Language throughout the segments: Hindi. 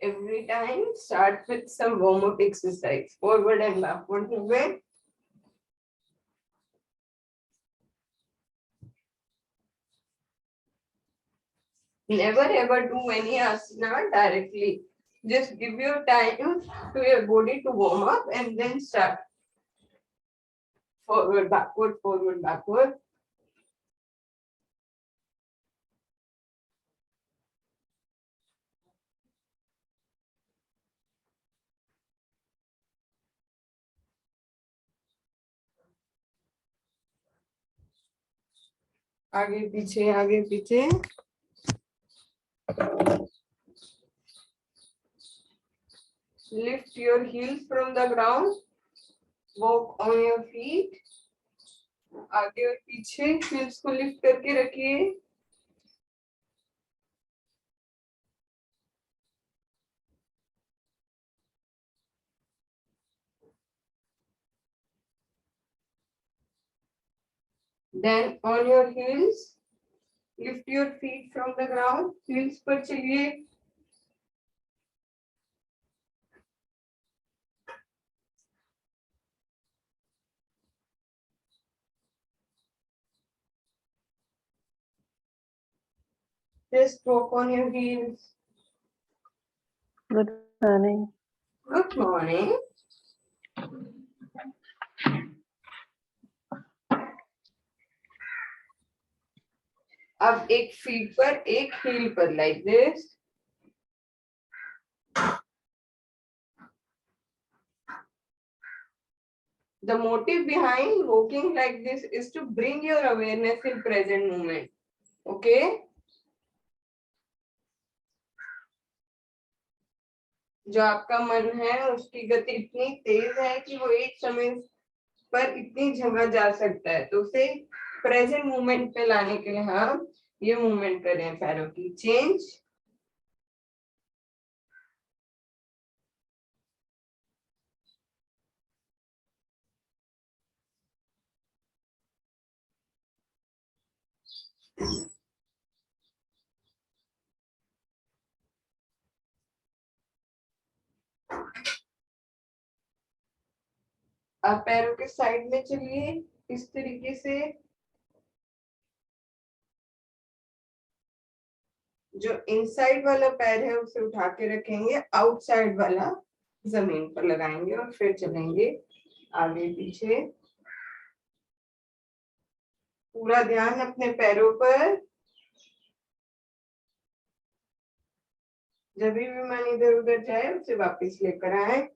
Every time start with some warm up exercise, forward and backward movement. Never ever do any asana directly. Just give your time to your body to warm up and then start. Forward, backward, forward, backward. आगे पीछे, आगे पीछे. Lift your heels from the ground. Walk on your feet. आगे और पीछे heels को lift करके रखिए. Then on your heels, lift your feet from the ground. Heels पर चलिए. Just walk on your heels. Good morning. Good morning. अब एक फीट पर एक हील पर like this. The motive behind walking like this is to bring your awareness in present moment. Okay? जो आपका मन है उसकी गति इतनी तेज है कि वो एक समय पर इतनी जगह जा सकता है, तो उसे प्रेजेंट मोमेंट पे लाने के लिए हम ये मूवमेंट करें. पैरों की चेंज. आप पैरों के साइड में चलिए इस तरीके से. जो इनसाइड वाला पैर है उसे उठा के रखेंगे, आउटसाइड वाला जमीन पर लगाएंगे और फिर चलेंगे आगे पीछे. पूरा ध्यान अपने पैरों पर. जब भी मन इधर उधर जाए उसे वापस लेकर आए.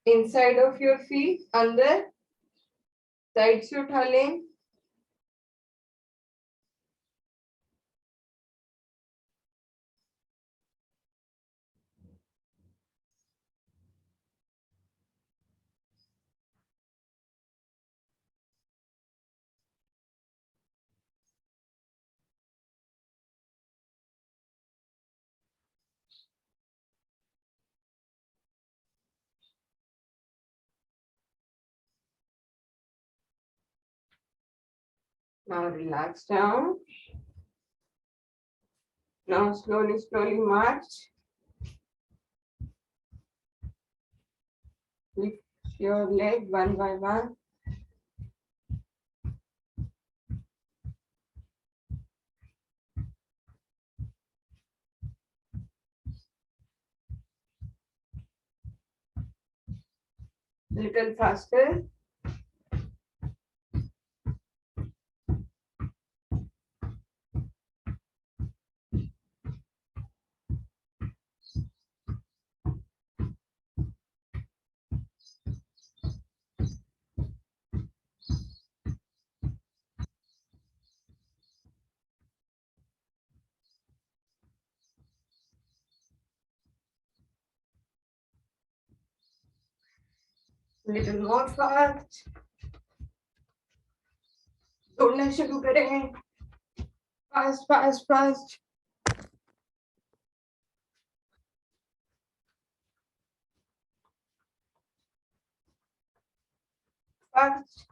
इनसाइड ऑफ योर फीट, अंदर साइड से उठा लें. Now relax down. Now slowly march. Lift your leg one by one. Little faster. Little more fast. दौड़ना शुरू करें. Fast, fast, fast. Fast.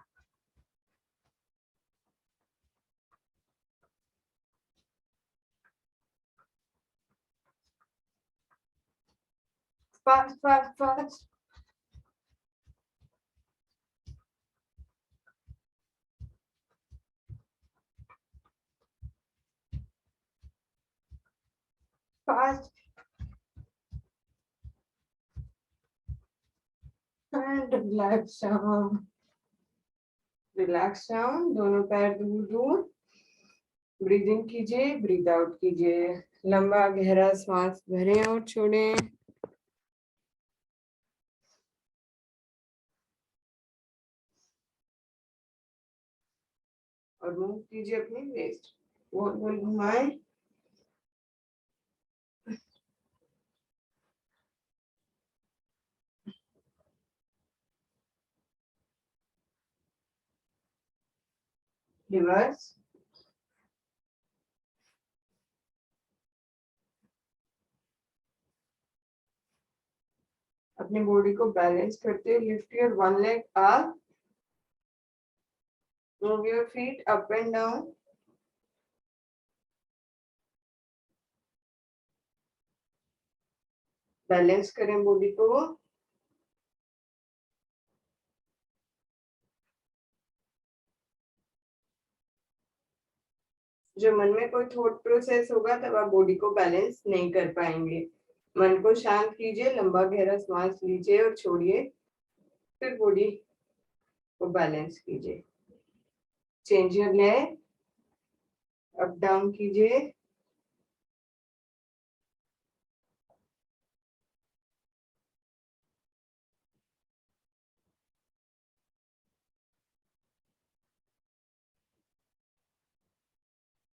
fast, fast, fast. Fast. And relax down. Relax down. दोनों पैर दूर दूर. ब्रीद इन कीजिए, ब्रीद आउट कीजिए. लंबा गहरा सांस भरें और छोड़ें. और मूव कीजिए अपनी वेस्ट. गोल गोल घुमाएं. रिवर्स. अपनी बॉडी को बैलेंस करते हुए lift your one leg up. Move your feet up and down. Balance करें बॉडी को. जो मन में कोई थॉट प्रोसेस होगा तब आप बॉडी को बैलेंस नहीं कर पाएंगे. मन को शांत कीजिए, लंबा गहरा सांस लीजिए और छोड़िए. फिर बॉडी को बैलेंस कीजिए. Change your leg. Up down कीजिए.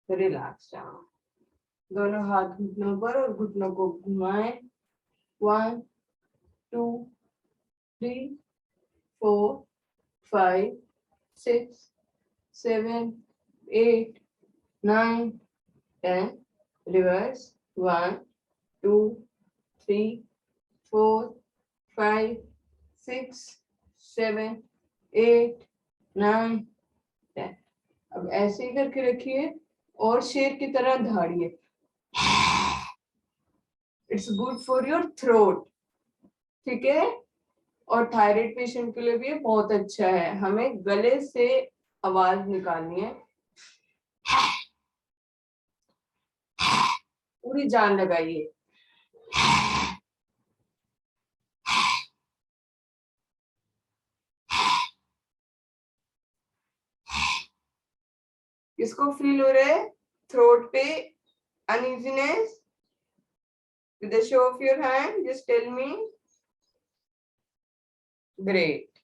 Relax down. दोनों हाथ घुटनों पर और घुटनों को घुमाएं. 1 2 3 4 5 6 7 8 9 10. रिवर्स. 1 2 3 4 5 6 7 8 9 10. अब ऐसे ही करके रखिए और शेर की तरह धाड़िए. It's good for your throat. ठीक है. और थायराइड पेशेंट के लिए भी बहुत अच्छा है. हमें गले से आवाज निकालनी है. पूरी जान लगाइए. किसको फील हो रहा है थ्रोट पे uneasiness? With the show of your hand just tell me. Great.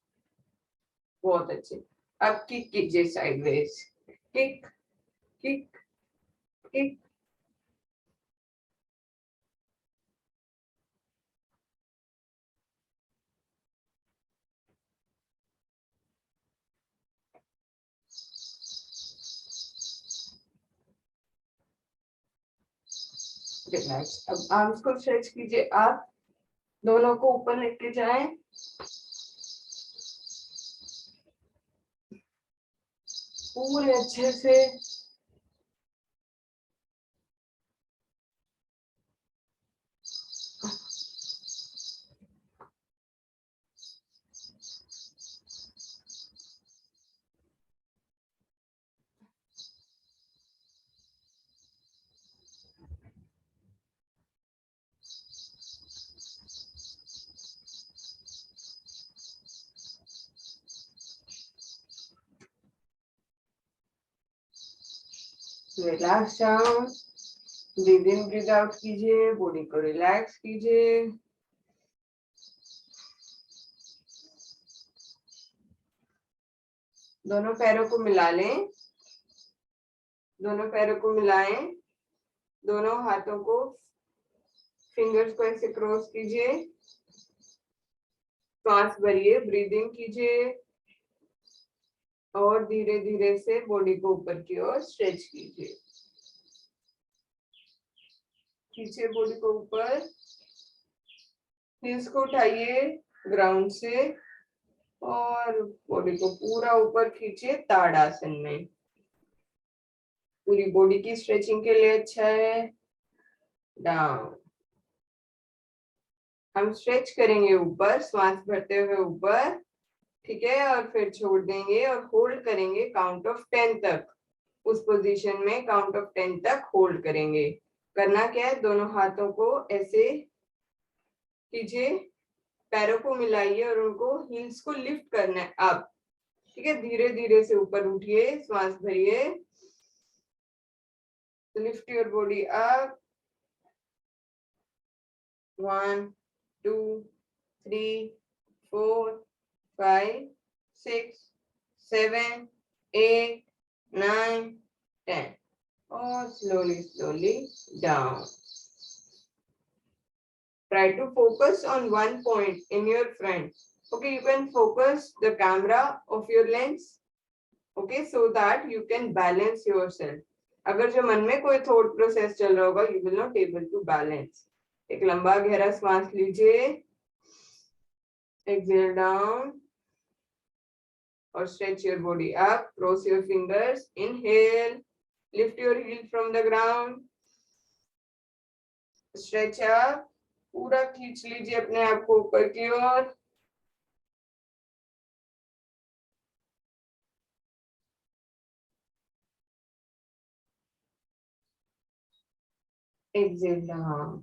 बहुत अच्छे. अब किक कीजिए sideways. Kick kick kick. Relax. अब आर्म्स को स्ट्रेच कीजिए. आप दोनों को ऊपर लेके जाएं. पूरे अच्छे से. Relax down. Breathe in breathe out कीजिए. बॉडी को रिलैक्स कीजिए. दोनों पैरों को मिला लें. दोनों पैरों को मिलाएं. दोनों हाथों को फिंगर्स को ऐसे क्रॉस कीजिए. सांस भरिए. ब्रीद इन कीजिए और धीरे धीरे से बॉडी को ऊपर की ओर स्ट्रेच कीजिए. खींचिए बॉडी को ऊपर. हील्स को उठाइए ग्राउंड से और बॉडी को पूरा ऊपर खींचिए ताड़ासन में. पूरी बॉडी की स्ट्रेचिंग के लिए अच्छा है. डाउन. हम स्ट्रेच करेंगे ऊपर, श्वास भरते हुए ऊपर, ठीक है, और फिर छोड़ देंगे और होल्ड करेंगे काउंट ऑफ 10 तक। उस पोजीशन में काउंट ऑफ 10 तक होल्ड करेंगे। करना क्या है, दोनों हाथों को ऐसे कीजिए, पैरों को मिलाइए और उनको हील्स को लिफ्ट करना है आप, ठीक है। धीरे धीरे से ऊपर उठिए, श्वास भरिए, लिफ्ट योर बॉडी अप, 1 2 3 4 5 6 7 8 9 10 और slowly down. Try to focus on one point in your front. Okay, you can focus the camera of your lens, okay, so that you can balance yourself. अगर जो मन में कोई थॉट प्रोसेस चल रहा होगा, you will not able to balance. एक लंबा गहरा श्वास लीजिए, exhale down और stretch your body up, cross your fingers, inhale, lift your heel from the ground, stretch up, पूरा खींच लीजिए अपने आप को ऊपर की ओर, exhale down,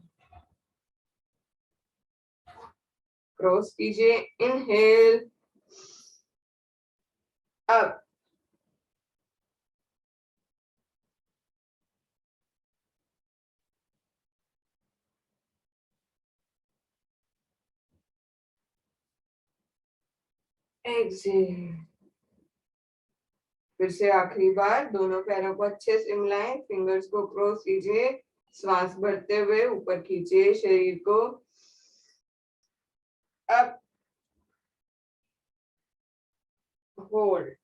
क्रॉस कीजिए, इनहेल अप, एक्सेल। फिर से आखिरी बार दोनों पैरों को अच्छे से मिलाएं, फिंगर्स को क्रॉस कीजिए, श्वास भरते हुए ऊपर खींचिए शरीर को, up, hold,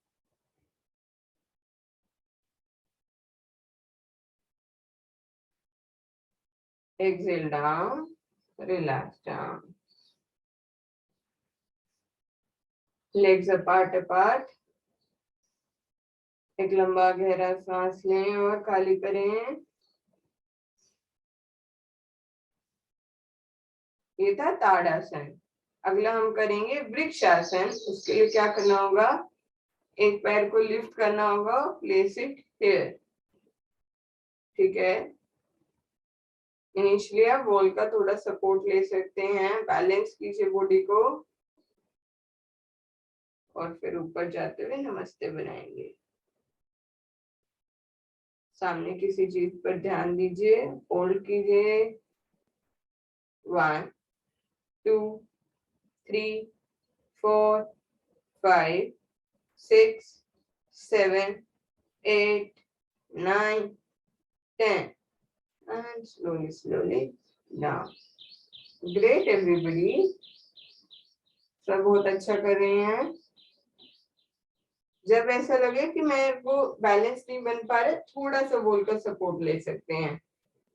exhale down, relax down, legs apart apart, एक लंबा गहरा सांस लें और खाली करें। ये था ताड़ासन। अगला हम करेंगे वृक्षासन। उसके लिए क्या करना होगा, एक पैर को लिफ्ट करना होगा, प्लेस इट हियर, ठीक है। इनिशियली आप वॉल का थोड़ा सपोर्ट ले सकते हैं, बैलेंस कीजिए बॉडी को और फिर ऊपर जाते हुए नमस्ते बनाएंगे। सामने किसी चीज पर ध्यान दीजिए, होल्ड कीजिए, 1 2 3 4 5 6 7 8 9 10 and slowly down. Great everybody, सब बहुत अच्छा कर रहे हैं। जब ऐसा लगे कि मैं वो बैलेंस नहीं बन पा रहा, थोड़ा सा वॉल का सपोर्ट ले सकते हैं,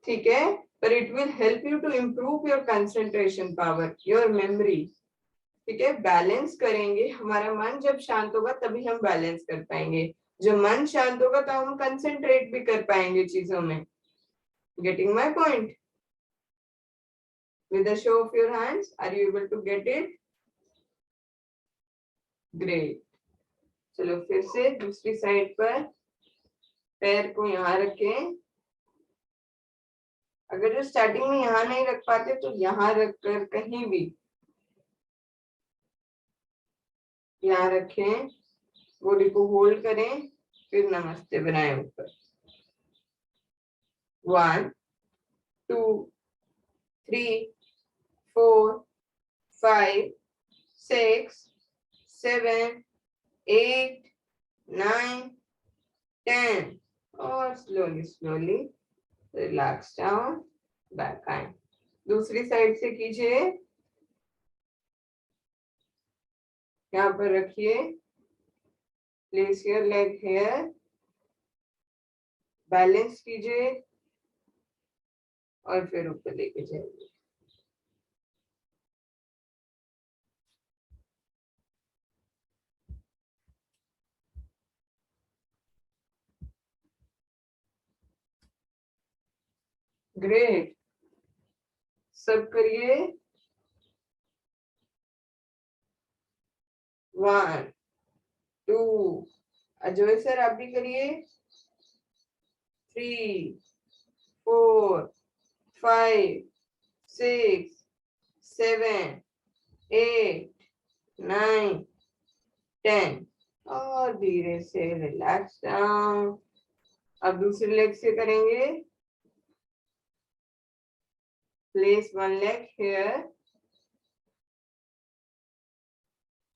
ठीक है। पर it will help you to improve your concentration power, your memory, ठीक है। बैलेंस करेंगे, हमारा मन जब शांत होगा तभी हम बैलेंस कर पाएंगे। जब मन शांत होगा तो हम कंसंट्रेट भी कर पाएंगे चीजों में। Getting my point? With a show of your hands, are you able to get it? Great. चलो फिर से दूसरी साइड पर पैर को यहाँ रखें। अगर जो स्टार्टिंग में यहाँ नहीं रख पाते तो यहाँ रखकर कहीं भी यहाँ रखें, बॉडी को होल्ड करें, फिर नमस्ते बनाएं ऊपर। 1 2 3 4 5 6 7 8 9 10 और slowly रिलैक्स डाउन, बैक आए। दूसरी साइड से कीजिए, यहाँ पर रखिए, place your leg here, balance कीजिए और फिर ऊपर लेके जाइए। ग्रेट, सब करिए, 1 2, अजय सर आप भी करिए, 3 4 5 6 7 8 9 10, और धीरे से रिलैक्स डाउन। अब दूसरे लेग से करेंगे। Place one leg here,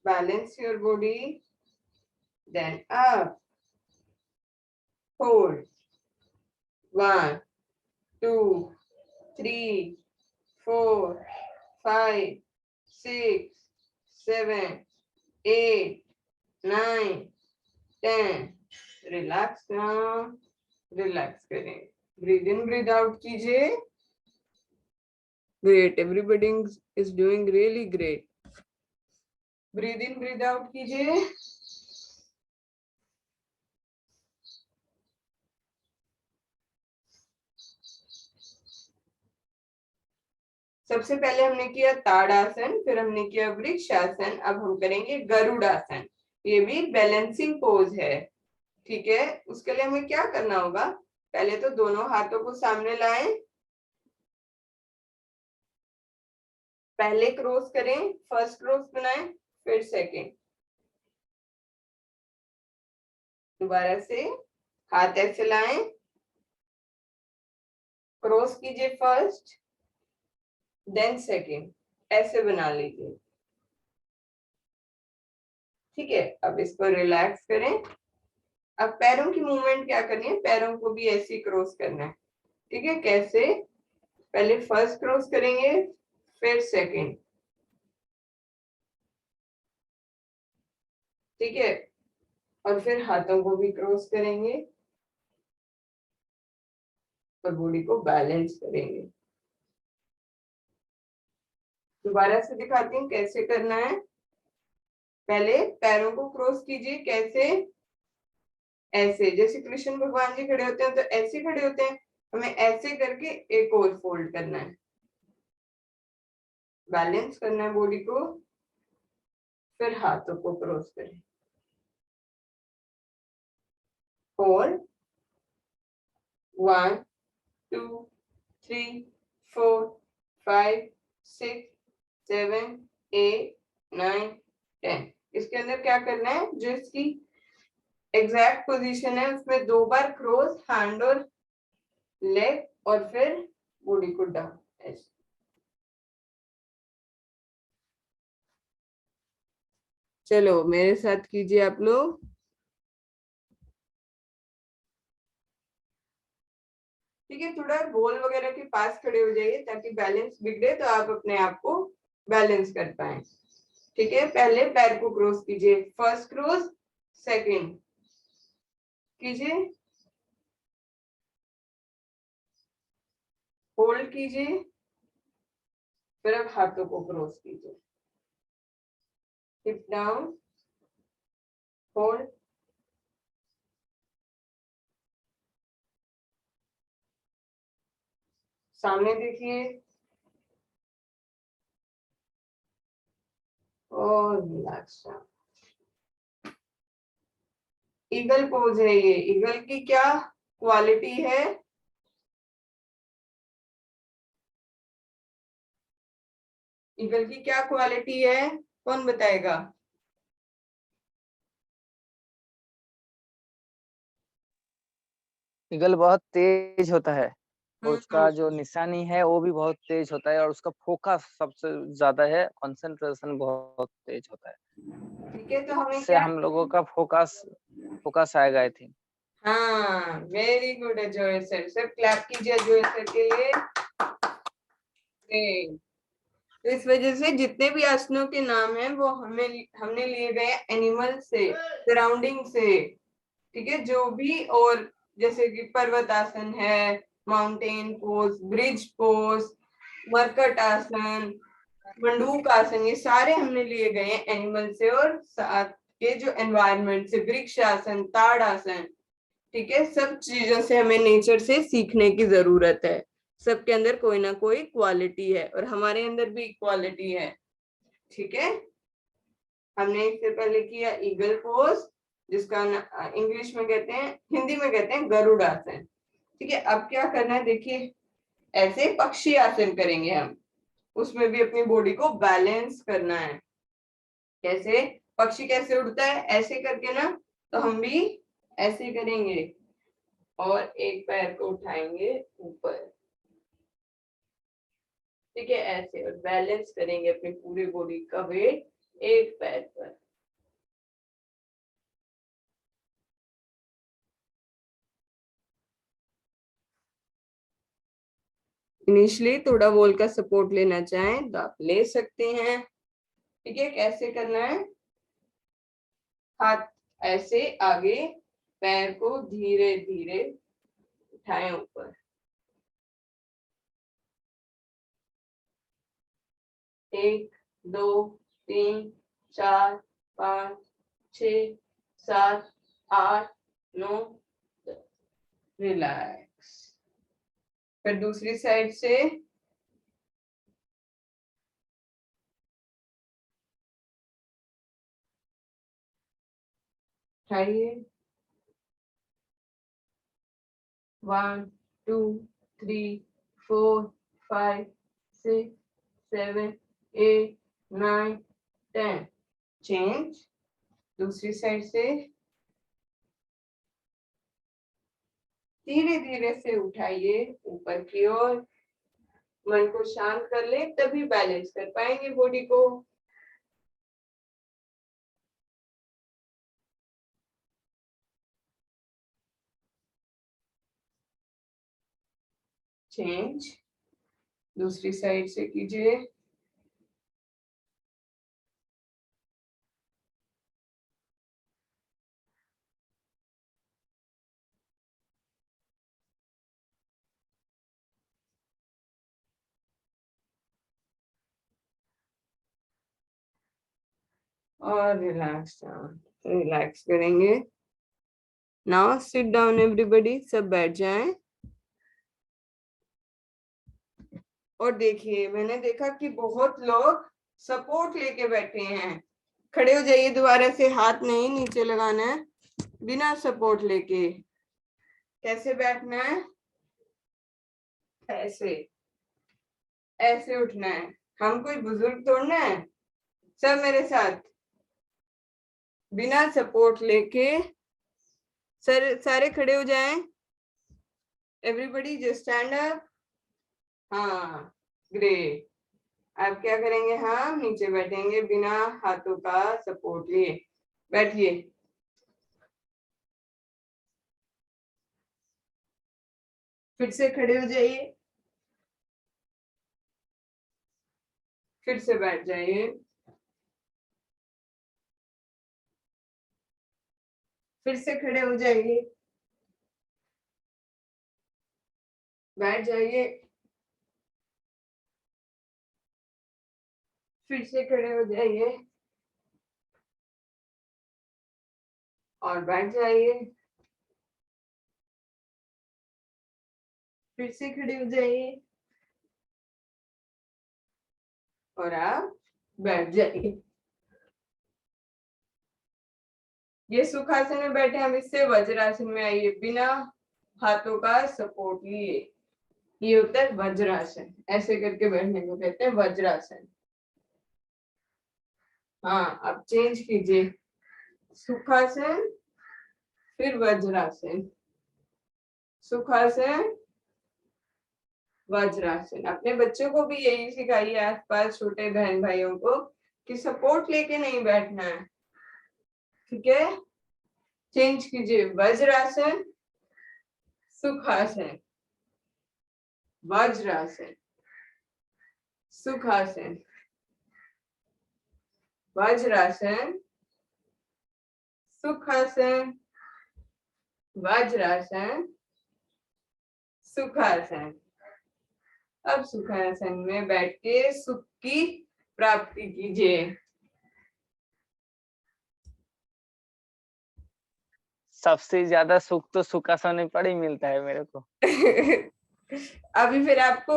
balance your body, then up, hold, 1 2 3 4 5 6 7 8 9 10, relax down, relax करें। ब्रीद इन ब्रीद आउट कीजिए। Great, everybody is doing really great. Breathe in breathe out कीजिए। सबसे पहले हमने किया ताड़ासन, फिर हमने किया वृक्षासन, अब हम करेंगे गरुड़ासन। ये भी बैलेंसिंग पोज है, ठीक है। उसके लिए हमें क्या करना होगा, पहले तो दोनों हाथों को सामने लाएं, पहले क्रॉस करें, फर्स्ट क्रॉस बनाएं, फिर सेकेंड, दोबारा से हाथ ऐसे लाएं, क्रॉस कीजिए फर्स्ट देन सेकेंड, ऐसे बना लीजिए, ठीक है। अब इसको रिलैक्स करें। अब पैरों की मूवमेंट क्या करनी है, पैरों को भी ऐसे क्रॉस करना है, ठीक है। कैसे, पहले फर्स्ट क्रॉस करेंगे, फिर सेकेंड, ठीक है, और फिर हाथों को भी क्रॉस करेंगे और बॉडी को बैलेंस करेंगे। दोबारा से दिखाती हूँ कैसे करना है। पहले पैरों को क्रॉस कीजिए, कैसे, ऐसे, जैसे कृष्ण भगवान जी खड़े होते हैं तो ऐसे खड़े होते हैं, हमें ऐसे करके एक और फोल्ड करना है, बैलेंस करना है बॉडी को, फिर हाथों को क्रॉस करें, फोल्ड, 1 2 3 4 5 6 7 8 9 10। इसके अंदर क्या करना है, जो इसकी एग्जैक्ट पोजीशन है उसमें 2 बार क्रॉस हैंड और लेग, और फिर बॉडी को डाउन ऐसे। चलो मेरे साथ कीजिए आप लोग। ठीक है, थोड़ा गोल वगैरह के पास खड़े हो जाइए ताकि बैलेंस बिगड़े तो आप अपने आप को बैलेंस कर पाए, ठीक है। पहले पैर को क्रॉस कीजिए, फर्स्ट क्रॉस, सेकंड कीजिए, होल्ड कीजिए, फिर अब हाथों को क्रॉस कीजिए, हिप डाउन, होल्ड, सामने देखिए और रिलैक्स। ईगल पोज है ये। ईगल की क्या क्वालिटी है, ईगल की क्या क्वालिटी है, कौन बताएगा। ईगल बहुत तेज होता है और उसका जो निशानी है वो भी बहुत तेज होता है और उसका फोकस सबसे ज्यादा है, कंसंट्रेशन बहुत तेज होता है। ठीक है, तो हमें इससे क्या, हम लोगों का फोकस आएगा आई थिंक। हाँ वेरी गुड अजय सर, सब क्लैप कीजिए अजय सर के लिए। तो इस वजह से जितने भी आसनों के नाम हैं वो हमने लिए गए एनिमल से, सराउंडिंग से, ठीक है। जो भी, और जैसे कि पर्वत आसन है, माउंटेन पोज, ब्रिज पोज, मरकट आसन, मंडूक आसन, ये सारे हमने लिए गए हैं एनिमल से, और साथ के जो एनवायरनमेंट से, वृक्ष आसन, ताड़ आसन, ठीक है। सब चीजों से हमें नेचर से सीखने की जरूरत है। सबके अंदर कोई ना कोई क्वालिटी है और हमारे अंदर भी क्वालिटी है, ठीक है। हमने इससे पहले किया ईगल पोज, जिसका इंग्लिश में कहते हैं, हिंदी में कहते हैं गरुड़ आसन। ठीक है, अब क्या करना है, देखिए ऐसे पक्षी आसन करेंगे हम, उसमें भी अपनी बॉडी को बैलेंस करना है। कैसे, पक्षी कैसे उड़ता है, ऐसे करके ना, तो हम भी ऐसे करेंगे और एक पैर को उठाएंगे ऊपर। ठीक है, ऐसे, और बैलेंस करेंगे अपनी पूरी बॉडी का वेट एक पैर पर। इनिशियली थोड़ा वॉल का सपोर्ट लेना चाहें तो आप ले सकते हैं। ठीक है, कैसे करना है, हाथ ऐसे आगे, पैर को धीरे धीरे उठाएं ऊपर। 1 2 3 4 5 6 7 8 9 10। रिलैक्स। फिर दूसरी साइड से उठाइए। 1 2 3 4 5 6 7 8 9 10। चेंज। दूसरी साइड से धीरे धीरे से उठाइए ऊपर की ओर। मन को शांत कर ले, तभी बैलेंस कर पाएंगे बॉडी को। चेंज। दूसरी साइड से कीजिए। और रिलैक्स डाउन, रिलैक्स करेंगे। नाउ सिट डाउन एवरीबॉडी, सब बैठ जाएं। और देखिए, मैंने देखा कि बहुत लोग सपोर्ट लेके बैठे हैं। खड़े हो जाइए दोबारा से, हाथ नहीं नीचे लगाना है, बिना सपोर्ट लेके। कैसे बैठना है, ऐसे, ऐसे उठना है। हम कोई बुजुर्ग तोड़ना है, सब मेरे साथ, बिना सपोर्ट लेके। सर सारे खड़े हो जाएं। Everybody just stand up. हाँ, ग्रेट। अब क्या करेंगे, हम नीचे बैठेंगे बिना हाथों का सपोर्ट लिए। बैठिए। फिर से खड़े हो जाइए, फिर से बैठ जाइए, फिर से खड़े हो जाइए, बैठ जाइए, फिर से खड़े हो जाइए और बैठ जाइए, फिर से खड़े हो जाइए और आप बैठ जाइए। ये सुखासन में बैठे, हम इससे वज्रासन में आइए बिना हाथों का सपोर्ट लिए। ये होता है वज्रासन, ऐसे करके बैठने को कहते हैं वज्रासन। हाँ, अब चेंज कीजिए, सुखासन फिर वज्रासन, सुखासन वज्रासन। अपने बच्चों को भी यही सिखाइए, आसपास छोटे बहन भाइयों को, कि सपोर्ट लेके नहीं बैठना है। ठीक है, चेंज कीजिए, वज्रासन, सुखासन, वज्रासन, सुखासन, वज्रासन, सुखासन, वज्रासन, सुखासन। अब सुखासन में बैठ के सुख की प्राप्ति कीजिए। सबसे ज्यादा सुख तो सुखासन में पड़ ही मिलता है मेरे को। अभी फिर आपको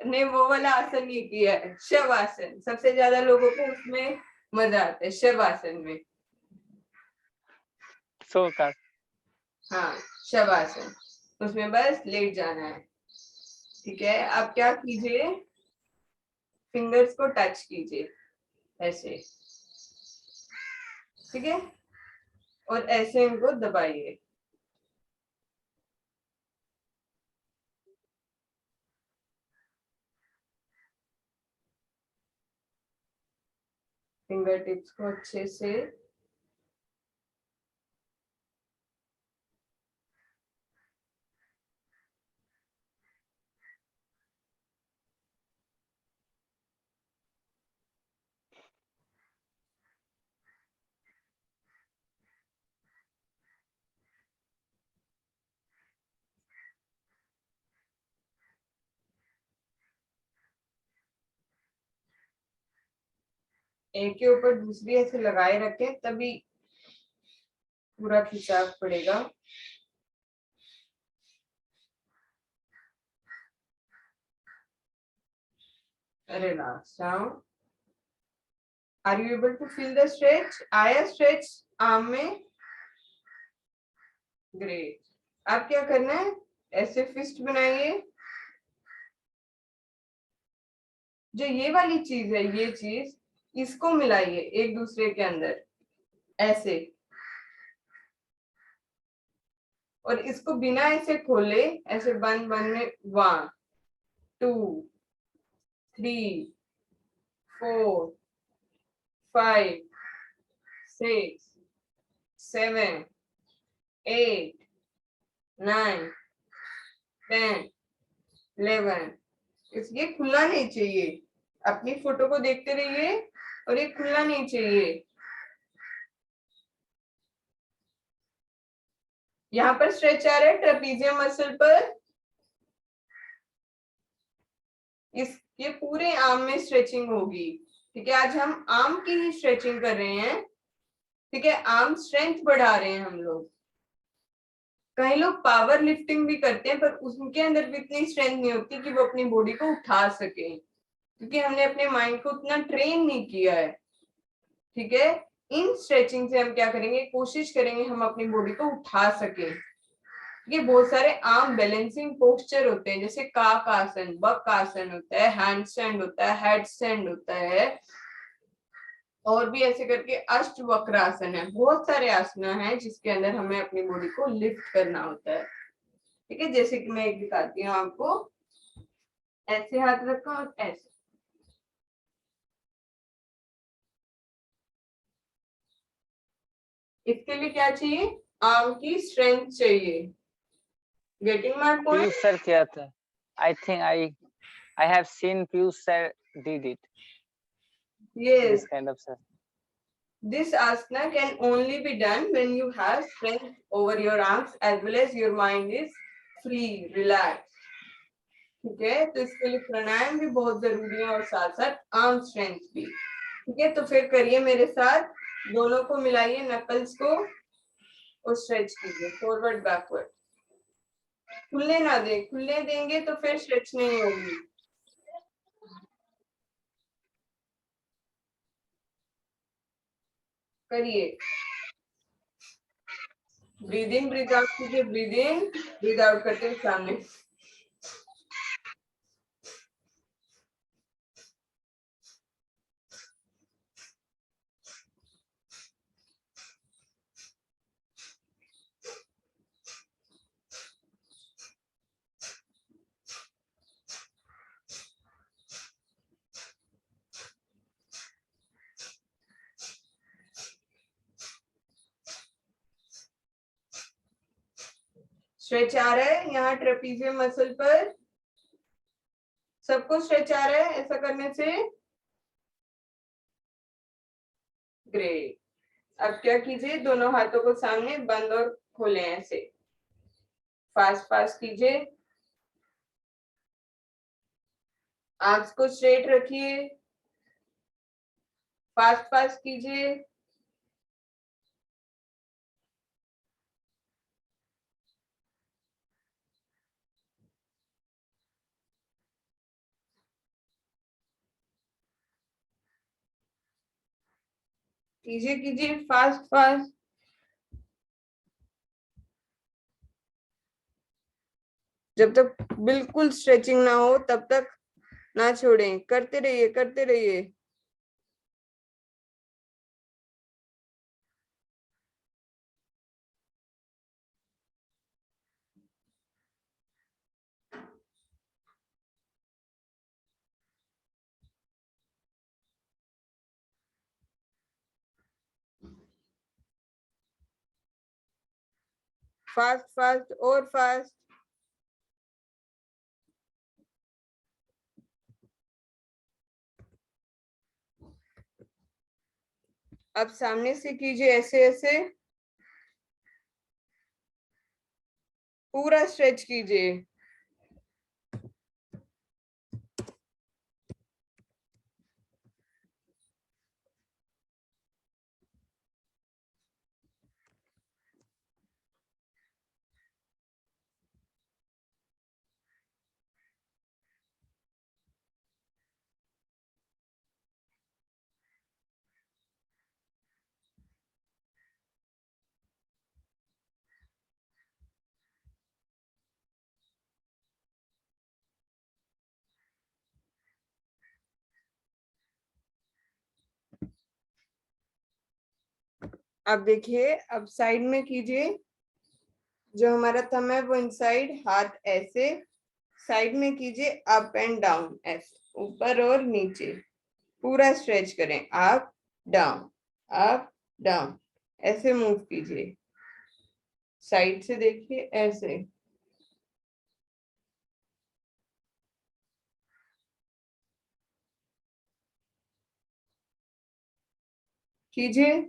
ने वो वाला आसन नहीं किया है, शव आसन। सबसे ज्यादा लोगों को उसमें मजा आता है शवासन में। सो का हाँ शवासन, उसमें बस लेट जाना है। ठीक है, आप क्या कीजिए, फिंगर्स को टच कीजिए ऐसे, ठीक है, और ऐसे इनको दबाइए। फिंगर टिप्स को अच्छे से। एक के ऊपर दूसरी ऐसे लगाए रखें, तभी पूरा खिंचाव पड़ेगा। Relax down. Are you able to feel the stretch? आया stretch आर्म में? ग्रेट। अब क्या करना है, ऐसे फिस्ट बनाइए। जो ये वाली चीज है, ये चीज, इसको मिलाइए एक दूसरे के अंदर ऐसे, और इसको बिना ऐसे खोले ऐसे बंद बंद में 1 2 3 4 5 6 7 8 9 10 11। इसलिए खुला नहीं चाहिए, अपनी फोटो को देखते रहिए, और ये खुला नहीं चाहिए। यहाँ पर स्ट्रेच आ रहा है ट्रेपीजियम मसल पर, ये पूरे आर्म में स्ट्रेचिंग होगी। ठीक है, आज हम आर्म की ही स्ट्रेचिंग कर रहे हैं। ठीक है, आर्म स्ट्रेंथ बढ़ा रहे हैं हम लोग। कई लोग पावर लिफ्टिंग भी करते हैं, पर उनके अंदर भी इतनी स्ट्रेंथ नहीं होती कि वो अपनी बॉडी को उठा सके, क्योंकि हमने अपने माइंड को उतना ट्रेन नहीं किया है। ठीक है, इन स्ट्रेचिंग से हम क्या करेंगे, कोशिश करेंगे हम अपनी बॉडी को उठा सके। ये बहुत सारे आर्म बैलेंसिंग पोस्चर होते हैं, जैसे काक आसन, बक आसन होता है, हैंड स्टैंड होता है, हेड स्टैंड होता है, और भी ऐसे करके अष्ट वक्रासन है। बहुत सारे आसना हैं जिसके अंदर हमें अपनी बॉडी को लिफ्ट करना होता है। ठीक है, जैसे कि मैं एक दिखाती हूँ आपको, ऐसे हाथ रखो और ऐसे। इसके लिए क्या चाहिए, आर्म की स्ट्रेंथ चाहिए। Getting my point? Piyush sir किया था। I think I have seen Piyush sir did it yes, this kind of sir. this asana can only be done when you have strength over your arms as well as your mind is free, relaxed. ठीक है, तो इसके लिए प्राणायाम भी बहुत जरूरी है, और साथ साथ आर्म स्ट्रेंथ भी। ठीक है, तो फिर करिए मेरे साथ, दोनों को मिलाइए, नकल्स को, और स्ट्रेच कीजिए फॉरवर्ड बैकवर्ड। खुलने ना दे, खुलने देंगे तो फिर स्ट्रेच नहीं होगी। करिए, ब्रीद इन ब्रीद आउट कीजिए, ब्रीद इन ब्रीद आउट करते हुए सामने। स्ट्रेच आ रहा है यहाँ ट्रेपीजियम मसल पर, सबको स्ट्रेच आ रहा है ऐसा करने से? ग्रेट। अब क्या कीजिए, दोनों हाथों को सामने बंद और खोलें ऐसे, फास्ट फास्ट कीजिए, आर्म्स को स्ट्रेट रखिए, फास्ट फास्ट कीजिए। कीजिए कीजिए, फास्ट फास्ट। जब तक बिल्कुल स्ट्रेचिंग ना हो तब तक ना छोड़ें, करते रहिए करते रहिए। फास्ट फास्ट और फास्ट। अब सामने से कीजिए, ऐसे ऐसे पूरा स्ट्रेच कीजिए। अब देखिए, अब साइड में कीजिए, जो हमारा थंब है वो इनसाइड, हाथ ऐसे साइड में कीजिए, अप एंड डाउन, ऐसे ऊपर और नीचे पूरा स्ट्रेच करें, अप डाउन अप डाउन, ऐसे मूव कीजिए। साइड से देखिए, ऐसे कीजिए।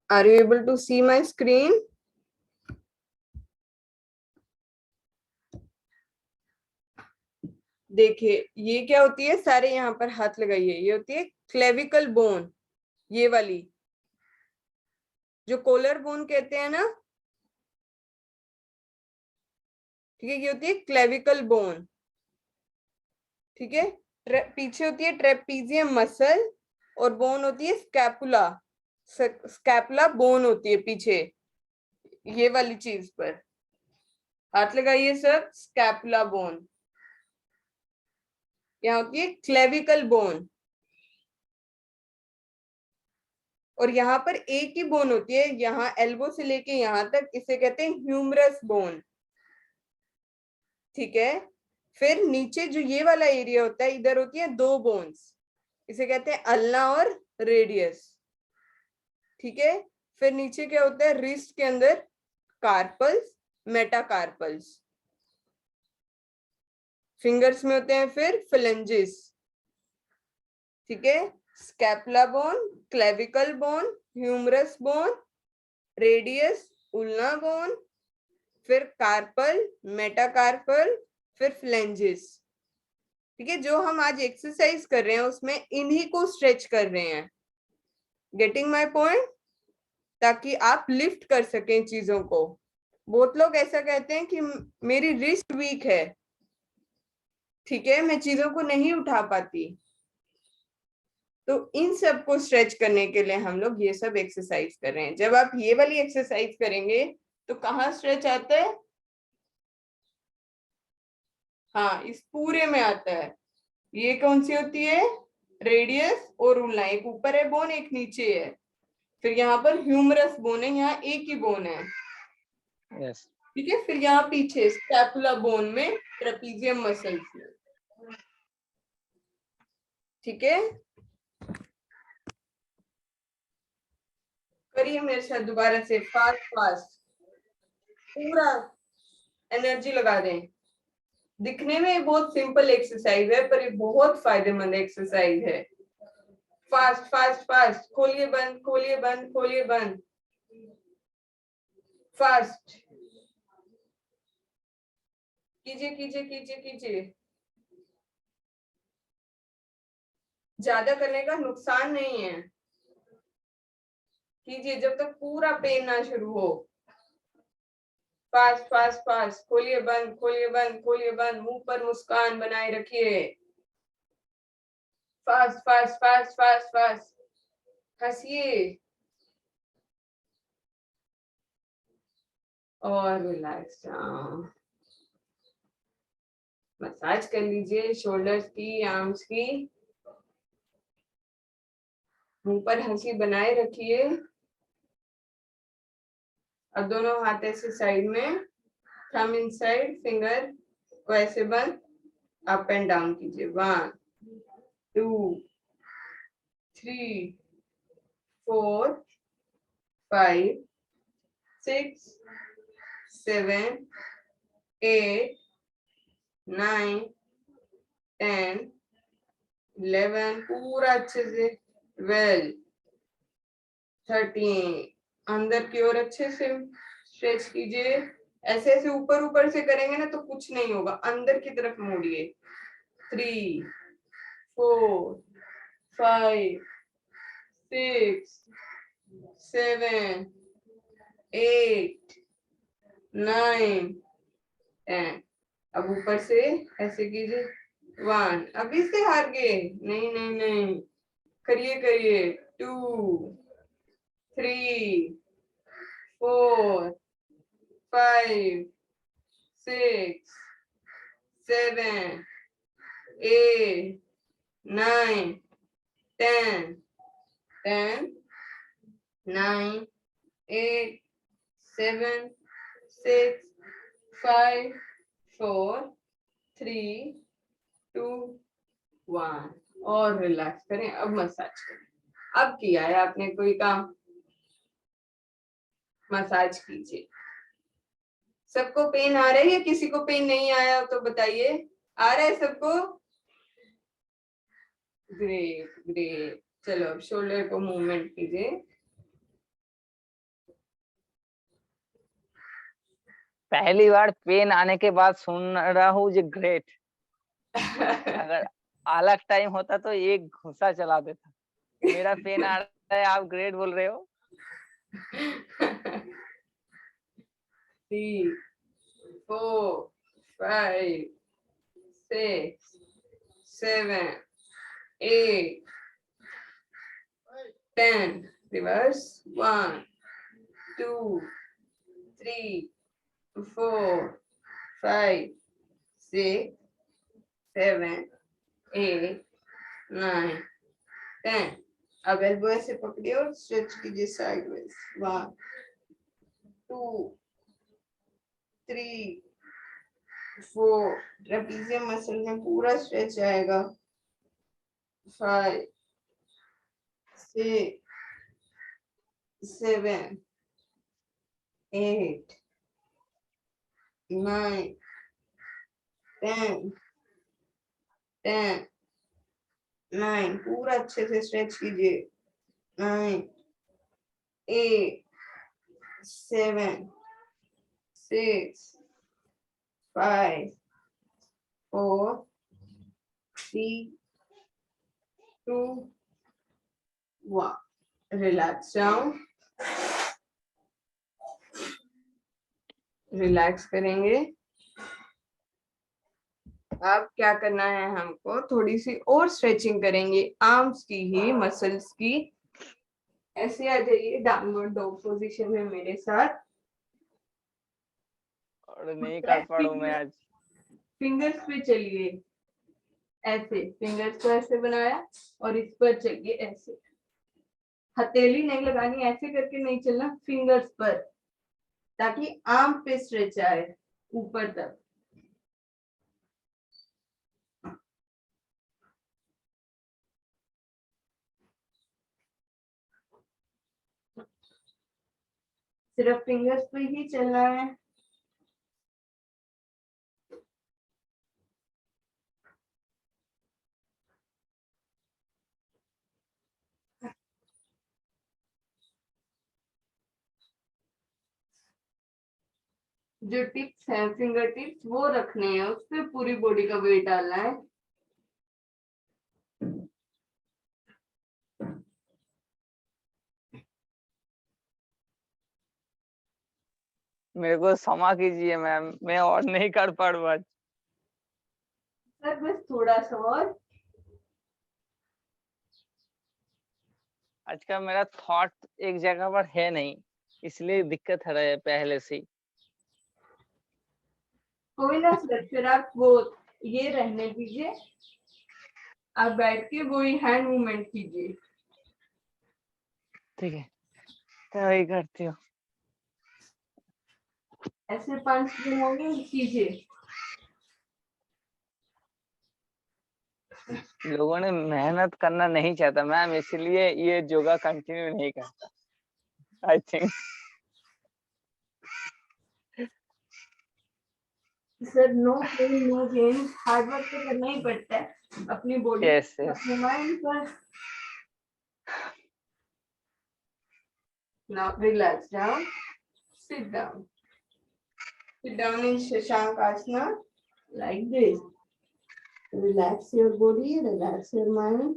Are you able to see my screen? देखिए, ये क्या होती है, सारे यहाँ पर हाथ लगाइए, ये होती है क्लेविकल बोन, ये वाली जो कोलर बोन कहते हैं ना, ठीक है, ये होती है क्लेविकल बोन। ठीक है, पीछे होती है ट्रेपीजियम मसल, और बोन होती है स्कैपुला। स्कैपुला बोन होती है पीछे, ये वाली चीज पर हाथ लगाइए सब, स्कैपुला बोन। यहाँ होती है क्लेविकल बोन, और यहाँ पर एक ही बोन होती है, यहाँ एल्बो से लेके यहाँ तक, इसे कहते हैं ह्यूमरस बोन। ठीक है, फिर नीचे जो ये वाला एरिया होता है, इधर होती है दो बोन्स, इसे कहते हैं अल्ना और रेडियस। ठीक है, फिर नीचे क्या होता है, रिस्ट के अंदर कार्पल्स, मेटाकार्पल्स। फिंगर्स में होते हैं फिर फिलेंजिस। ठीक है, scapula bone, clavicle bone, humerus bone, radius, ulna bone, फिर कार्पल, मेटाकार्पल, फिर फ्लेंजिस। ठीक है, जो हम आज एक्सरसाइज कर रहे हैं उसमें इन्हीं को स्ट्रेच कर रहे हैं। Getting my point? ताकि आप लिफ्ट कर सकें चीजों को। बहुत लोग ऐसा कहते हैं कि मेरी रिस्ट वीक है, ठीक है, मैं चीजों को नहीं उठा पाती, तो इन सब को स्ट्रेच करने के लिए हम लोग ये सब एक्सरसाइज कर रहे हैं। जब आप ये वाली एक्सरसाइज करेंगे तो कहाँ स्ट्रेच आता है? हाँ, इस पूरे में आता है। ये कौन सी होती है? रेडियस और उल्ना, एक ऊपर है बोन, एक नीचे है। फिर यहाँ पर ह्यूमरस बोन है, यहाँ एक ही बोन है। यस। ठीक है, फिर यहाँ पीछे स्कैपुला बोन में ट्रेपीजियम मसल्स में। ठीक है, करिए मेरे साथ दोबारा से, फास्ट फास्ट, पूरा एनर्जी लगा दें। दिखने में बहुत सिंपल एक्सरसाइज है पर ये बहुत फायदेमंद एक्सरसाइज है। फास्ट फास्ट फास्ट, खोलिए बंद, खोलिए बंद, खोलिए बंद, फास्ट कीजिए कीजिए कीजिए कीजिए। ज्यादा करने का नुकसान नहीं है, कीजिए जब तक पूरा पेन ना शुरू हो। फास्ट फास्ट फास्ट, खोलिए बंद, खोलिए बंद, खोलिए बंद, मुंह पर मुस्कान बनाए रखिए। Fast fast fast fast fast, हंसिए और रिलैक्स डाउन। मसाज कर लीजिए शोल्डर्स की, आर्म्स की। मुंह पर हंसी बनाए रखिए। अब दोनों हाथ ऐसे साइड में, थंब इनसाइड, फिंगर को ऐसे बंद, अप एंड डाउन कीजिए। 1 2 3 4 5 6 7 8 9 10 11, पूरा अच्छे से, 12 13, अंदर की ओर अच्छे से स्ट्रेच कीजिए। ऐसे ऐसे ऊपर ऊपर से करेंगे ना तो कुछ नहीं होगा, अंदर की तरफ मोड़िए। 3 4 5 6 7 8 9 10, अब ऊपर से ऐसे कीजिए। 1, अभी से हार गए, नहीं नहीं नहीं, करिए करिए। 2 3 4 5 6 7 8 9 10 10 9 8 7 6 5 4 3 2 1, और रिलैक्स करें। अब मसाज करें। अब किया है आपने कोई काम, मसाज कीजिए। सबको पेन आ रहा है या किसी को पेन नहीं आया तो बताइए, आ रहा है सबको? ग्रेट ग्रेट, चलो अब शोल्डर को मूवमेंट कीजिए। पहली बार पेन आने के बाद सुन रहा हूँ ये ग्रेट। अगर अलग टाइम होता तो एक घुसा चला देता। मेरा पेन आ रहा है, आप ग्रेट बोल रहे हो। 3 4 5 6 7 8 10, reverse, 1 2 3 4 5 6 7 8 9 10, अब एल्बो ऐसे पकड़िए और स्ट्रेच कीजिए साइडवेज। 1 2 3 4, ट्रेपीजियम मसल में पूरा स्ट्रेच आएगा। 5 6 7 8 9 10 10 9, पूरा अच्छे से स्ट्रेच कीजिए। 9 8 7 6 5 4 3 2 1, रिलैक्स डाउन। रिलैक्स करेंगे। अब क्या करना है हमको, थोड़ी सी और स्ट्रेचिंग करेंगे आर्म्स की ही, मसल्स की। ऐसे आ जाइए डाउनवर्ड डॉग पोजीशन में मेरे साथ। और नहीं कर पाऊँ मैं आज। फिंगर्स पे चलिए, ऐसे फिंगर्स को ऐसे बनाया और इस पर चलिए ऐसे। हथेली नहीं लगानी, ऐसे करके नहीं चलना, फिंगर्स पर, ताकि आर्म पे स्ट्रेच आए ऊपर तक। सिर्फ फिंगर्स पे ही चलना है। जो टिप्स है फिंगर टिप्स वो रखने हैं, उस पे पूरी बॉडी का वेट डालना है। मेरे को क्षमा कीजिए मैम, मैं और नहीं कर पाऊंगा। सर बस थोड़ा सा और। आज का मेरा थॉट एक जगह पर है नहीं, इसलिए दिक्कत है रहा है पहले से ही। कोई ना सर, फिर आप वो ये रहने दीजिए, आप बैठ के वही हैंड मूवमेंट कीजिए। ठीक है, तो वही करती हूँ। ऐसे 5 दिन हो गए, कीजिए। लोगों ने मेहनत करना नहीं चाहता मैम, इसलिए ये योगा कंटिन्यू नहीं करता I think. Sir no pain no gain, hard work तो करना ही पड़ता है अपनी बॉडी यस यस। अपने माइंड पर। Now relax down, sit down. Sit down in Shashank Asana like this. Relax your body, relax your mind.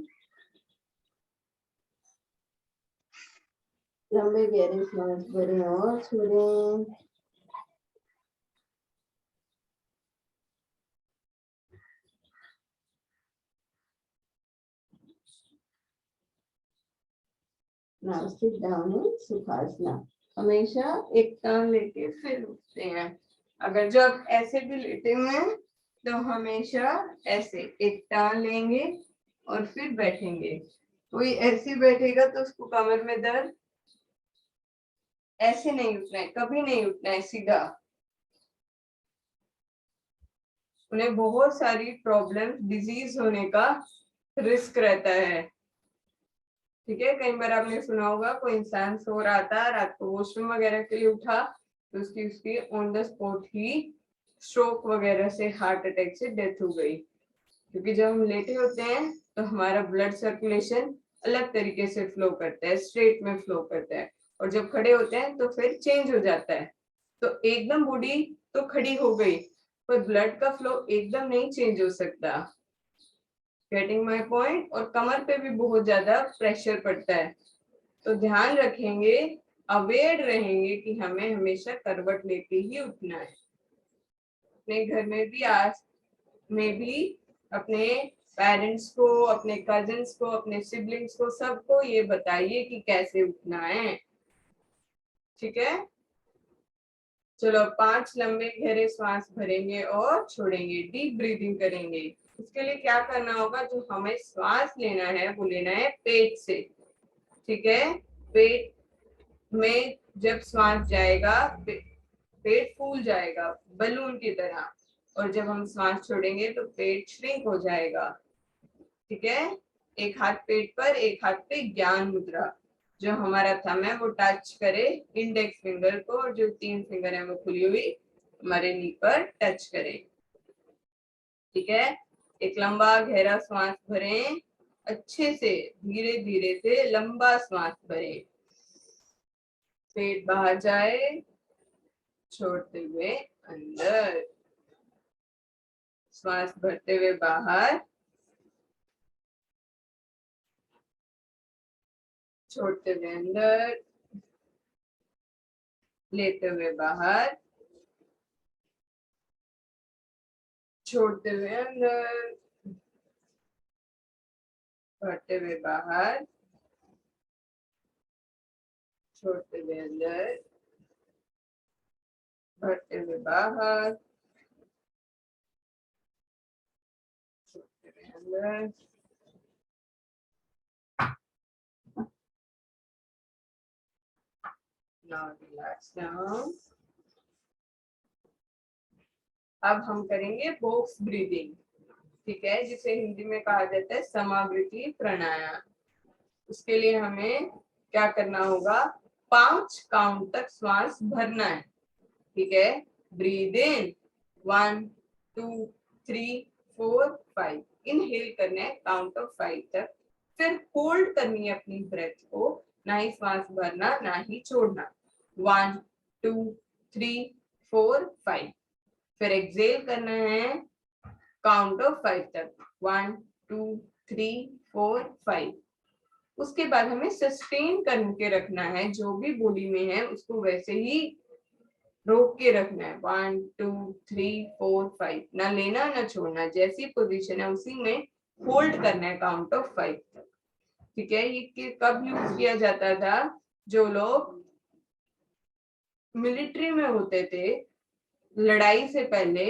लंबे गहरे सांस भरें और छोड़ें। Now sit down in Sukhasana. हमेशा एक टांग लेके फिर उठते हैं। अगर जब ऐसे भी लेटे हुए हैं तो हमेशा ऐसे एक टांग लेंगे और फिर बैठेंगे। कोई ऐसे बैठेगा तो उसको कमर में दर्द, ऐसे नहीं उठना है, कभी नहीं उठना है सीधा। उन्हें बहुत सारी प्रॉब्लम डिजीज होने का रिस्क रहता है। ठीक है, कई बार आपने सुना होगा कोई इंसान सो रहा था, रात को वॉशरूम वगैरह के लिए उठा तो उसकी on the spot he stroke वगैरह से, हार्ट अटैक से डेथ हो गई। क्योंकि जब हम लेटे होते हैं तो हमारा ब्लड सर्कुलेशन अलग तरीके से फ्लो करता है, स्ट्रेट में फ्लो करता है, और जब खड़े होते हैं तो फिर चेंज हो जाता है। तो एकदम बॉडी तो खड़ी हो गई पर ब्लड का फ्लो एकदम नहीं चेंज हो सकता। Getting my point. और कमर पे भी बहुत ज्यादा प्रेशर पड़ता है, तो ध्यान रखेंगे, अवेयर रहेंगे कि हमें हमेशा करवट लेके ही उठना है। अपने घर में भी अपने पेरेंट्स को, अपने कजिन्स को, अपने सिबलिंग्स को, सबको ये बताइए कि कैसे उठना है। ठीक है, चलो 5 लंबे गहरे सांस भरेंगे और छोड़ेंगे, डीप ब्रीदिंग करेंगे। इसके लिए क्या करना होगा, जो हमें श्वास लेना है वो लेना है पेट से। ठीक है, पेट में जब श्वास जाएगा पेट फूल जाएगा बलून की तरह, और जब हम श्वास छोड़ेंगे तो पेट श्रिंक हो जाएगा। ठीक है, एक हाथ पेट पर, एक हाथ पे ज्ञान मुद्रा। जो हमारा थंब है वो टच करे इंडेक्स फिंगर को, और जो 3 फिंगर है वो खुली हुई हमारे नी पर टच करें। ठीक है, एक लंबा गहरा सांस भरें, अच्छे से धीरे धीरे से लंबा सांस भरें। पेट बाहर जाए, छोड़ते हुए अंदर, श्वास भरते हुए बाहर, छोड़ते हुए अंदर, लेते हुए बाहर, छोड़ते हुए अंदर, भरते हुए बाहर, छोड़ते हुए अंदर, भरते हुए बाहर, छोड़ते हुए अंदर। Now relax down. अब हम करेंगे बॉक्स ब्रीदिंग। ठीक है, जिसे हिंदी में कहा जाता है समावृत्ति प्राणायाम। उसके लिए हमें क्या करना होगा, 5 काउंट तक श्वास भरना है, ठीक है। ब्रीद इन 1 2 3 4 5, इनहेल करना है काउंट ऑफ 5 तक, फिर होल्ड करनी है अपनी ब्रेथ को, ना ही श्वास भरना ना ही छोड़ना। 1 2 3 4 5, फिर एक्सेल करना है काउंट ऑफ 5 तक, 1 2 3 4 5। उसके बाद हमें सस्टेन करके रखना है, जो भी बॉडी में है उसको वैसे ही रोक के रखना है। 1 2 3 4 5, ना लेना ना छोड़ना, जैसी पोजीशन है उसी में होल्ड करना है काउंट ऑफ 5 तक, ठीक है। ये कब यूज किया जाता था? जो लोग मिलिट्री में होते थे, लड़ाई से पहले,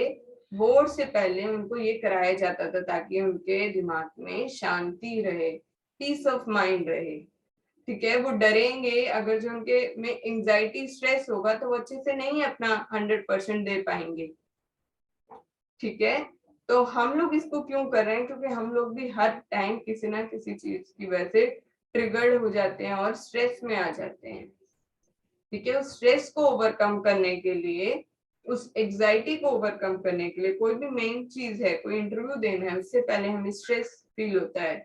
वॉर से पहले उनको ये कराया जाता था ताकि उनके दिमाग में शांति रहे, पीस ऑफ माइंड रहे, ठीक है। वो डरेंगे, अगर जो उनके में एंजाइटी स्ट्रेस होगा तो वो अच्छे से नहीं अपना 100% दे पाएंगे, ठीक है। तो हम लोग इसको क्यों कर रहे हैं? क्योंकि हम लोग भी हर टाइम किसी ना किसी चीज की वजह से ट्रिगर्ड हो जाते हैं और स्ट्रेस में आ जाते हैं, ठीक है। उस स्ट्रेस को ओवरकम करने के लिए, उस एग्जाइटी को ओवरकम करने के लिए, कोई भी मेन चीज है, कोई इंटरव्यू देना है, उससे पहले हमें स्ट्रेस फील होता है।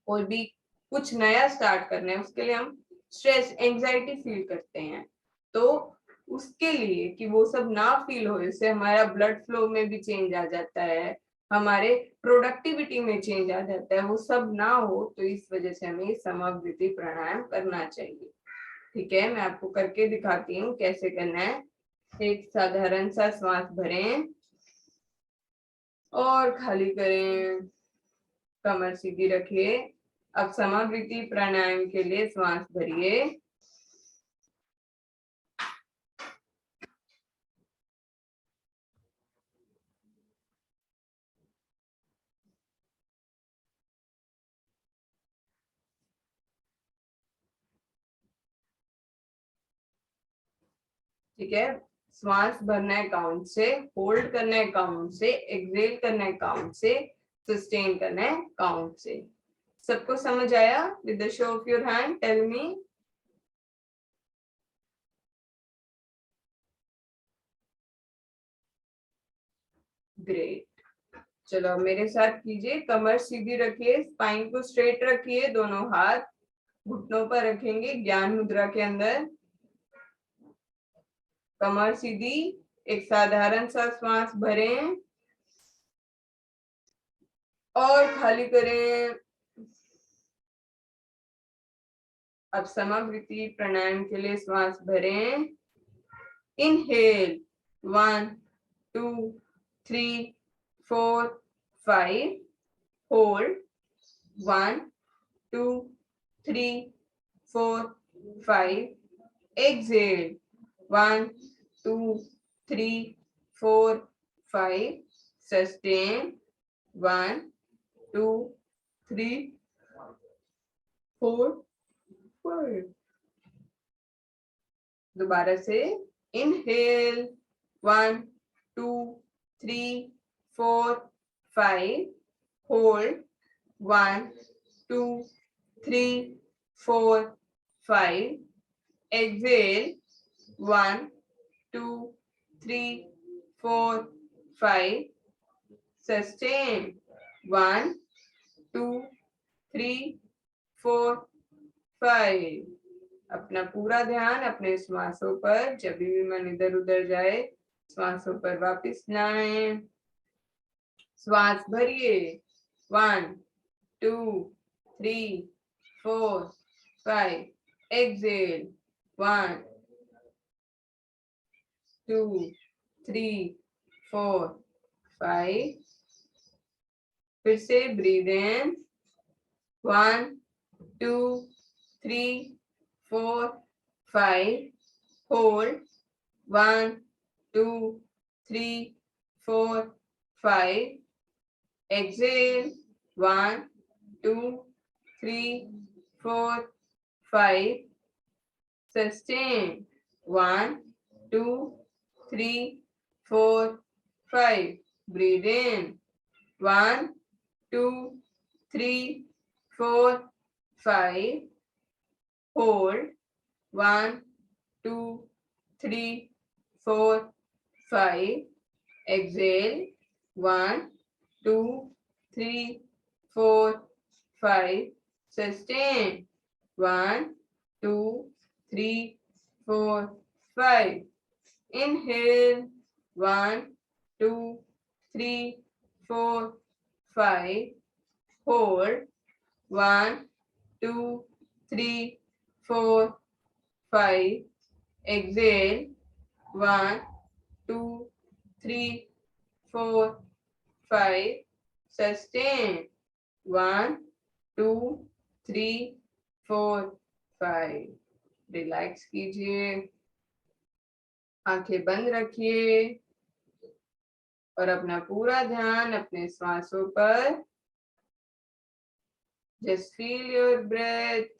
कोई भी कुछ नया स्टार्ट करना है, उसके लिए हम स्ट्रेस एंजाइटी फील करते हैं। तो उसके लिए कि वो सब ना फील हो, इससे हमारा ब्लड फ्लो में भी चेंज आ जाता है, हमारे प्रोडक्टिविटी में चेंज आ जाता है, वो सब ना हो, तो इस वजह से हमें समवृत्ति प्राणायाम करना चाहिए, ठीक है। मैं आपको करके दिखाती हूँ कैसे करना है। एक साधारण सा श्वास भरें और खाली करें, कमर सीधी रखिए। अब समवृत्ति प्राणायाम के लिए श्वास भरिए, ठीक है। श्वास भरना है काउंट से, होल्ड करना है काउंट से, एक्सेल करना है काउंट से, सस्टेन करना है काउंट से। सबको समझ आया? With the show of your hand tell me. Great. चलो अब मेरे साथ कीजिए, कमर सीधी रखिए, स्पाइन को स्ट्रेट रखिए, दोनों हाथ घुटनों पर रखेंगे ज्ञान मुद्रा के अंदर, कमर सीधी। एक साधारण सा श्वास भरें और खाली करें। अब समवृत्ति प्राणायाम के लिए श्वास भरें। Inhale 1 2 3 4 5, hold 1 2 3 4 5, exhale 1 2 3 4 5, sustain 1 2 3 4 5। दोबारा से इनहेल 1 2 3 4 5, होल्ड 1 2 3 4 5, exhale 1 2 3 4 5, sustain 1 2 3 4 5। अपना पूरा ध्यान अपने श्वासों पर, जब भी मन इधर उधर जाए श्वासों पर वापस लाएं। श्वास भरिए 1 2 3 4 5, exhale 1 2 3 4 5। फिर से breathe in 1 2 3 4 5, hold 1 2 3 4 5, exhale 1 2 3 4 5, sustain 1 2 3 4 5, breathe in 1 2 3 4 5, hold 1, 2, 3, 4, 5. Exhale. 1, 2, 3, 4, 5. Sustain. 1, 2, 3, 4, 5. Inhale. 1, 2, 3, 4, 5. Hold. 1, 2, 3, 4, 5. Exhale. 1, 2, 3, 4, 5. Sustain. 1, 2, 3, 4, 5. Relax कीजिए, आंखें बंद रखिए और अपना पूरा ध्यान अपने श्वासों पर. Just feel your breath.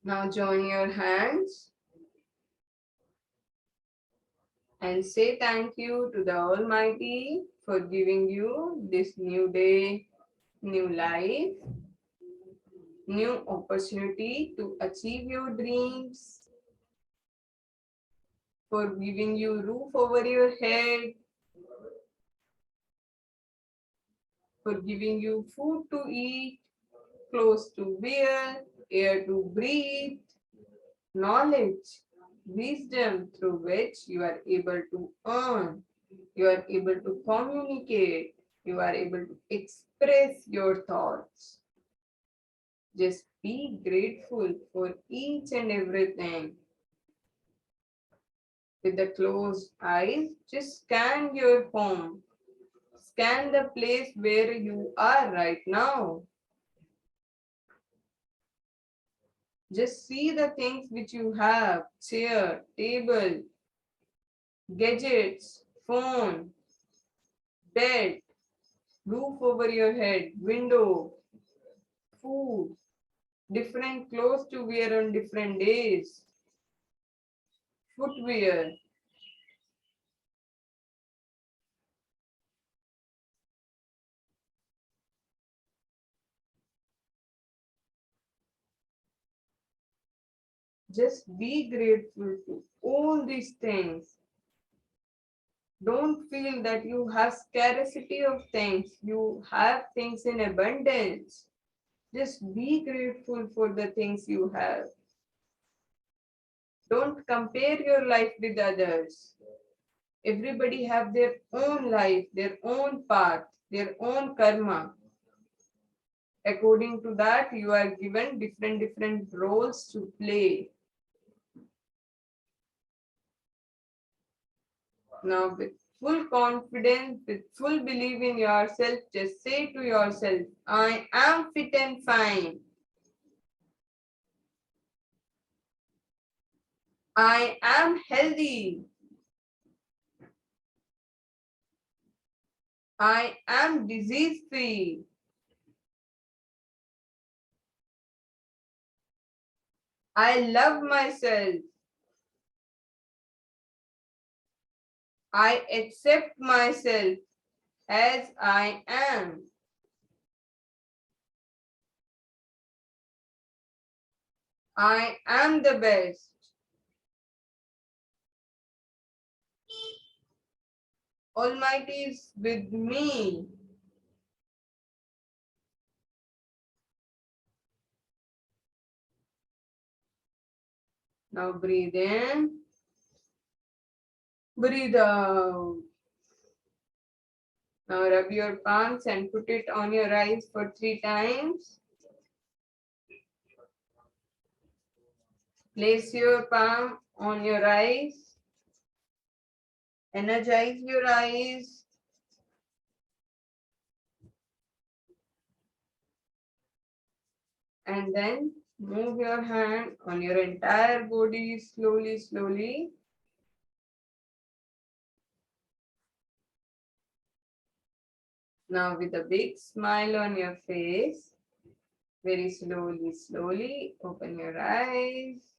Now join your hands and say thank you to the Almighty for giving you this new day, new life, new opportunity to achieve your dreams, for giving you roof over your head, for giving you food to eat, clothes to wear, air to breathe, knowledge, wisdom through which you are able to earn, you are able to communicate, you are able to express your thoughts. Just be grateful for each and everything. With the closed eyes, just scan your home. Scan the place where you are right now. Just see the things which you have: chair, table, gadgets, phone, bed, roof over your head, window, food, different clothes to wear on different days, footwear. Just be grateful to all these things. Don't feel that you have scarcity of things. You have things in abundance. Just be grateful for the things you have. Don't compare your life with others. Everybody have their own life, their own path, their own karma. According to that, you are given different roles to play. Now, with full confidence, with full belief in yourself, just say to yourself, I am fit and fine. I am healthy. I am disease free. I love myself. I accept myself as I am. I am the best. Almighty is with me. Now breathe in. Breathe out. Now rub your palms and put it on your eyes for 3 times. Place your palm on your eyes. Energize your eyes. And then move your hand on your entire body slowly, slowly. Now with a big smile on your face, very slowly, slowly open your eyes.